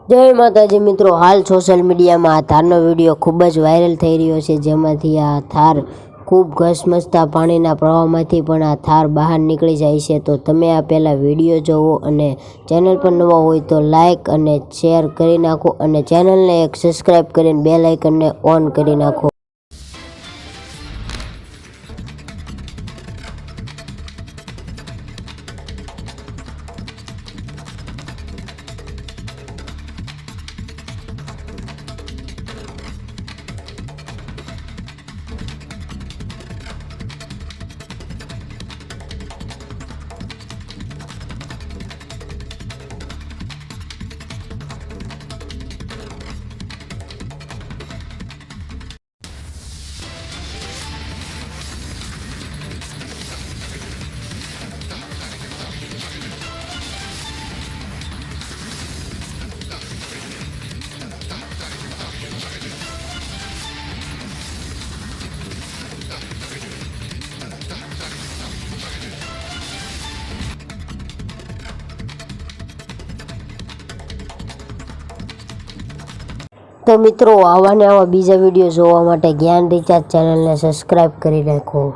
जय माताजी मित्रों, हाल सोशल मीडिया में आ थारनो विडियो खूबज वायरल थई रह्यो छे। जेमांथी आ थार खूब घसमसता पाणीना प्रवाहमांथी पण आ थार बहार निकળી જાય છે। तो तमे आ पहेला विडियो जोवो अने चेनल पर नवा होय तो लाइक अने शेर करी नाखो अने चेनल ने एक सब्सक्राइब करीने बेल आइकन ने ऑन करी नाखो। तो मित्रों, आवा ने आवा बीजा विडियो जोवा माटे ज्ञान रिचार्ज चेनल ने सब्सक्राइब करी नाखो।